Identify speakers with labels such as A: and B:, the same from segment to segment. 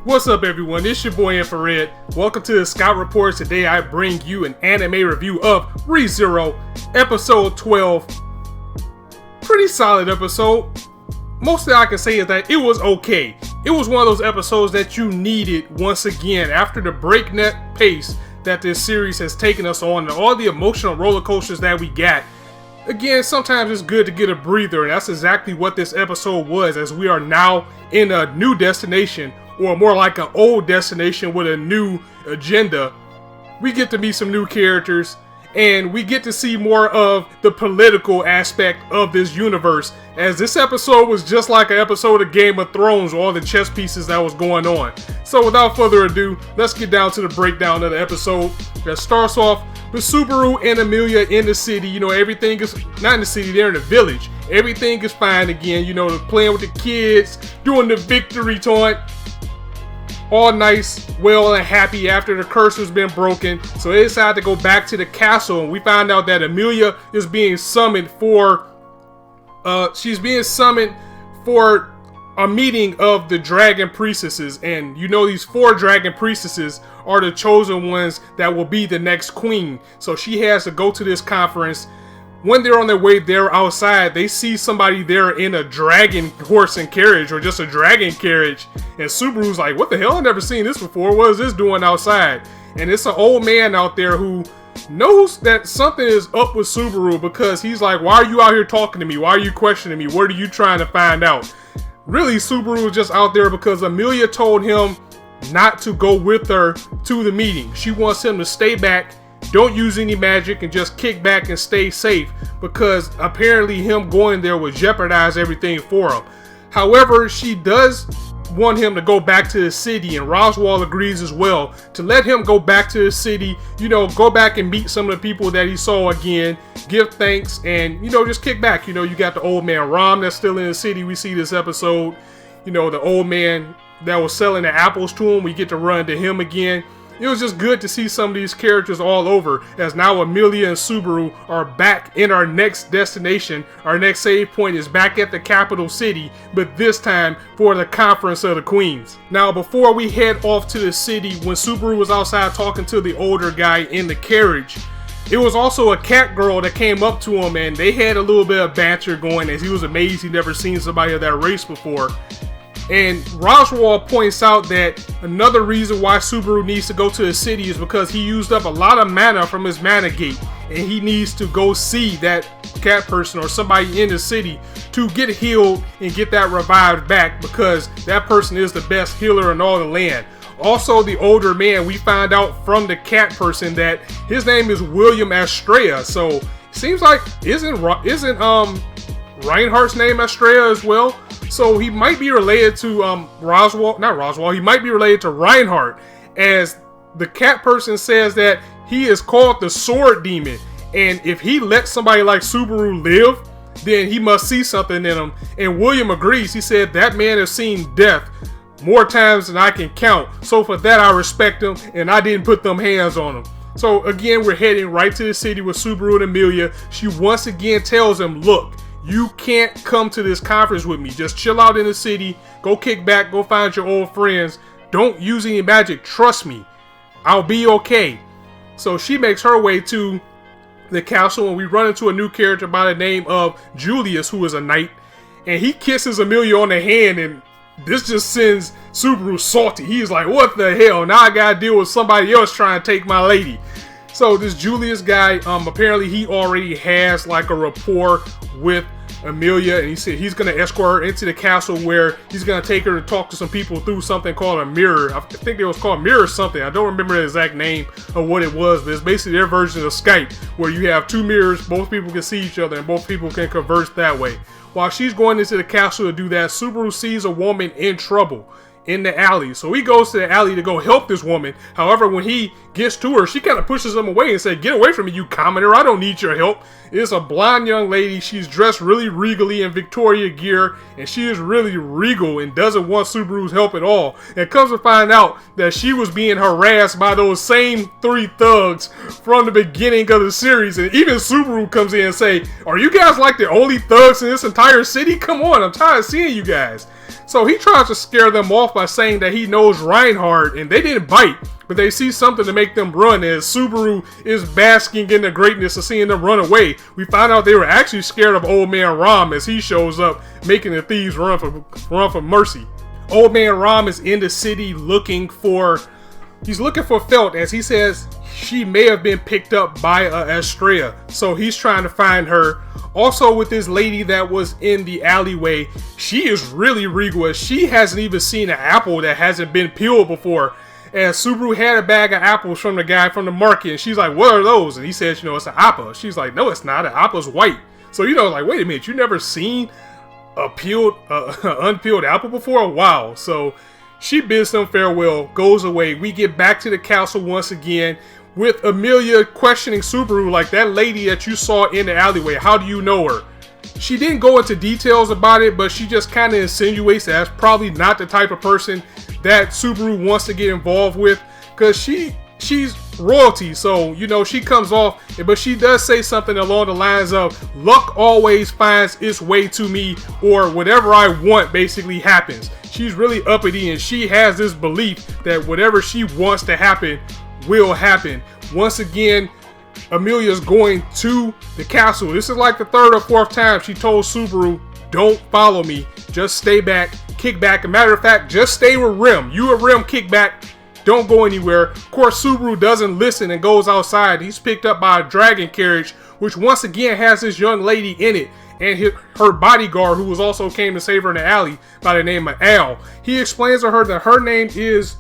A: What's up everyone, it's your boy Infrar-Ed. Welcome to the Scout Reports. Today I bring you an anime review of ReZero, episode 12. Pretty solid episode. Mostly I can say is that it was okay. It was one of those episodes that you needed once again after the breakneck pace that this series has taken us on and all the emotional roller coasters that we got. Again, sometimes it's good to get a breather, and that's exactly what this episode was, as we are now in a new destination, or more like an old destination with a new agenda. We get to meet some new characters, and we get to see more of the political aspect of this universe, as this episode was just like an episode of Game of Thrones, all the chess pieces that was going on. So without further ado, let's get down to the breakdown of the episode. That starts off with Subaru and Emilia in the city. You know, everything is, not in the city, they're in the village. Everything is fine again, you know, they're playing with the kids, doing the victory taunt. All nice, well, and happy after the curse has been broken. So they decide to go back to the castle, and we find out that Emilia is being summoned for she's being summoned for a meeting of the dragon priestesses. And you know, these 4 dragon priestesses are the chosen ones that will be the next queen. So she has to go to this conference. When they're on their way there outside, they see somebody there in a dragon horse and carriage, or just a dragon carriage. And Subaru's like, what the hell? I've never seen this before. What is this doing outside? And it's an old man out there who knows that something is up with Subaru, because he's like, why are you out here talking to me? Why are you questioning me? What are you trying to find out? Really, Subaru was just out there because Emilia told him not to go with her to the meeting. She wants him to stay back, don't use any magic, and just kick back and stay safe, because apparently him going there would jeopardize everything for him. However, she does want him to go back to the city, and Roswell agrees as well to let him go back to the city, you know, go back and meet some of the people that he saw again, give thanks, and, you know, just kick back. You know, you got the old man Ram that's still in the city. We see this episode, you know, the old man that was selling the apples to him, we get to run to him again. It was just good to see some of these characters all over, as now Emilia and Subaru are back in our next destination. Our next save point is back at the capital city, but this time for the Conference of the Queens. Now, before we head off to the city, when Subaru was outside talking to the older guy in the carriage, it was also a cat girl that came up to him, and they had a little bit of banter going, as he was amazed he'd never seen somebody of that race before. And Roswell points out that another reason why Subaru needs to go to the city is because he used up a lot of mana from his mana gate, and he needs to go see that cat person or somebody in the city to get healed and get that revived back, because that person is the best healer in all the land. Also, the older man, we find out from the cat person that his name is William Astrea. So seems like isn't Reinhardt's name Astrea as well? So he might be related to he might be related to Reinhardt, as the cat person says that he is called the Sword Demon, and if he lets somebody like Subaru live, then he must see something in him. And William agrees. He said that man has seen death more times than I can count, so for that I respect him, and I didn't put them hands on him. So again, we're heading right to the city with Subaru and Emilia. She once again tells him, look, you can't come to this conference with me. Just chill out in the city. Go kick back. Go find your old friends. Don't use any magic. Trust me. I'll be okay. So she makes her way to the castle, and we run into a new character by the name of Julius, who is a knight. And he kisses Emilia on the hand, and this just sends Subaru salty. He's like, what the hell? Now I gotta deal with somebody else trying to take my lady. So this Julius guy, apparently he already has like a rapport with Emilia, and he said he's going to escort her into the castle, where he's going to take her to talk to some people through something called a mirror. I think it was called mirror something. I don't remember the exact name of what it was, but it's basically their version of Skype, where you have 2 mirrors, both people can see each other, and both people can converse that way. While she's going into the castle to do that, Subaru sees a woman in trouble in the alley. So he goes to the alley to go help this woman. However, when he gets to her, she kind of pushes him away and says, "Get away from me, you commoner. I don't need your help." It's a blonde young lady. She's dressed really regally in Victoria gear, and she is really regal and doesn't want Subaru's help at all. And comes to find out that she was being harassed by those same 3 thugs from the beginning of the series. And even Subaru comes in and say, "Are you guys like the only thugs in this entire city? Come on, I'm tired of seeing you guys." So he tries to scare them off by saying that he knows Reinhardt, and they didn't bite, but they see something to make them run as Subaru is basking in the greatness of seeing them run away. We find out they were actually scared of Old Man Ram as he shows up, making the thieves run for mercy. Old Man Ram is in the city looking for Felt, as he says she may have been picked up by Estrella, so he's trying to find her. Also with this lady that was in the alleyway, she is really regal as she hasn't even seen an apple that hasn't been peeled before. And Subaru had a bag of apples from the guy from the market, and she's like, "What are those?" And he says, "It's an apple." She's like, "No, it's not. An apple's white." So like, wait a minute, you never seen a unpeeled apple before? Wow. So she bids them farewell, goes away. We get back to the castle once again with Emilia questioning Subaru, like, "That lady that you saw in the alleyway, how do you know her?" She didn't go into details about it, but she just kind of insinuates that that's probably not the type of person that Subaru wants to get involved with, because she's royalty. So, she comes off, but she does say something along the lines of, "Luck always finds its way to me," or whatever I want basically happens. She's really uppity, and she has this belief that whatever she wants to happen will happen. Once again, Emilia's going to the castle. This is like the 3rd or 4th time she told Subaru, "Don't follow me. Just stay back, kick back. As a matter of fact, just stay with Rim. You and Rim kick back. Don't go anywhere." Of course, Subaru doesn't listen and goes outside. He's picked up by a dragon carriage, which once again has this young lady in it, and her bodyguard, who also came to save her in the alley, by the name of Al. He explains to her that her name is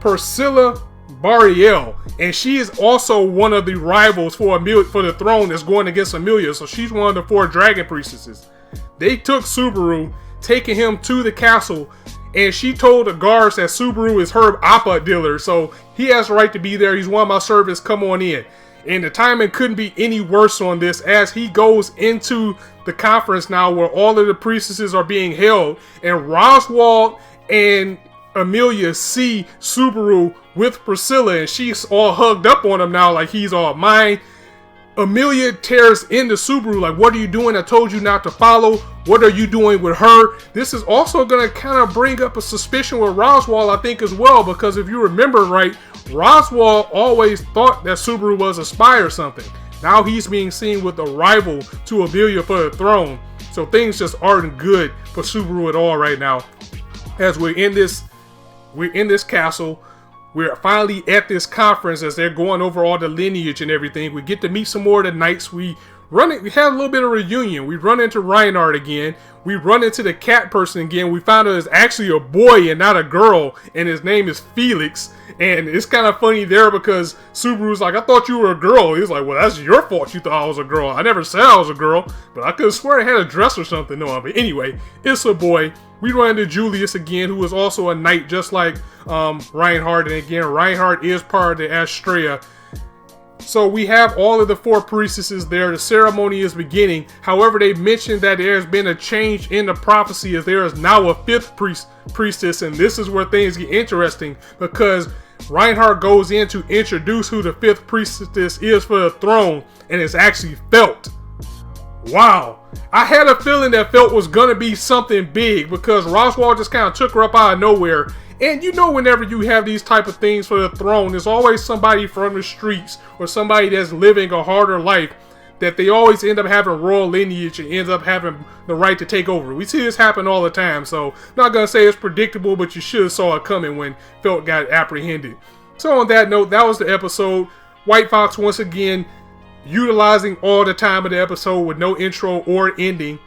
A: Priscilla Bariel, and she is also one of the rivals for the throne that's going against Emilia. So she's one of the 4 dragon priestesses. They took Subaru, taking him to the castle, and she told the guards that Subaru is her appa dealer, so he has the right to be there. He's one of my servants. Come on in. And the timing couldn't be any worse on this, as he goes into the conference now where all of the priestesses are being held, and Roswald and Emilia see Subaru with Priscilla, and she's all hugged up on him now like he's all mine. Emilia tears into Subaru like, "What are you doing? I told you not to follow. What are you doing with her?" This is also going to kind of bring up a suspicion with Roswald, I think, as well, because if you remember right, Roswald always thought that Subaru was a spy or something. Now he's being seen with a rival to Emilia for the throne. So things just aren't good for Subaru at all right now. As we're in this castle, we're finally at this conference as they're going over all the lineage and everything. We get to meet some more of the knights. We had a little bit of a reunion. We run into Reinhardt again. We run into the cat person again. We found out it's actually a boy and not a girl, and his name is Felix. And it's kind of funny there because Subaru's like, "I thought you were a girl." He's like, "Well, that's your fault you thought I was a girl. I never said I was a girl, but I could have sworn I had a dress or something on." But anyway, it's a boy. We run into Julius again, who is also a knight, just like Reinhardt. And again, Reinhardt is part of the Estrella. So we have all of the 4 priestesses there. The ceremony is beginning. However, they mentioned that there has been a change in the prophecy, as there is now a 5th priestess. And this is where things get interesting, because Reinhardt goes in to introduce who the 5th priestess is for the throne, and it's actually Felt. Wow. I had a feeling that Felt was going to be something big, because Roswald just kind of took her up out of nowhere. And whenever you have these type of things for the throne, there's always somebody from the streets or somebody that's living a harder life that they always end up having royal lineage and ends up having the right to take over. We see this happen all the time, so I'm not going to say it's predictable, but you should have saw it coming when Felt got apprehended. So on that note, that was the episode. White Fox once again utilizing all the time of the episode with no intro or ending,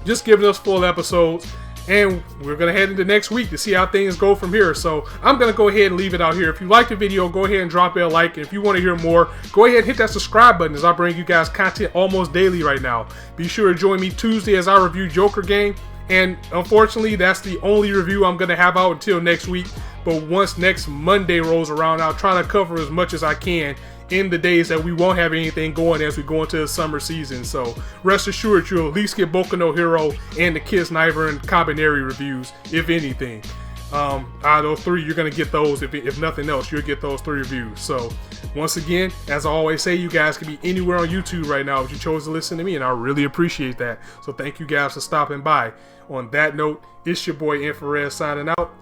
A: just giving us full episodes. And we're going to head into next week to see how things go from here. So I'm going to go ahead and leave it out here. If you like the video, go ahead and drop it a like. And if you want to hear more, go ahead and hit that subscribe button, as I bring you guys content almost daily right now. Be sure to join me Tuesday as I review Joker Game. And unfortunately, that's the only review I'm going to have out until next week. But once next Monday rolls around, I'll try to cover as much as I can in the days that we won't have anything going as we go into the summer season. So rest assured, you'll at least get Boku no Hero and the Kiss Niver and Kabaneri reviews, if anything. Out of those three, you're going to get those. If nothing else, you'll get those 3 reviews. So once again, as I always say, you guys can be anywhere on YouTube right now, but you chose to listen to me, and I really appreciate that. So thank you guys for stopping by. On that note, it's your boy Infrar-Ed signing out.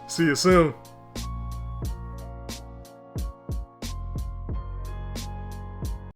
A: See you soon.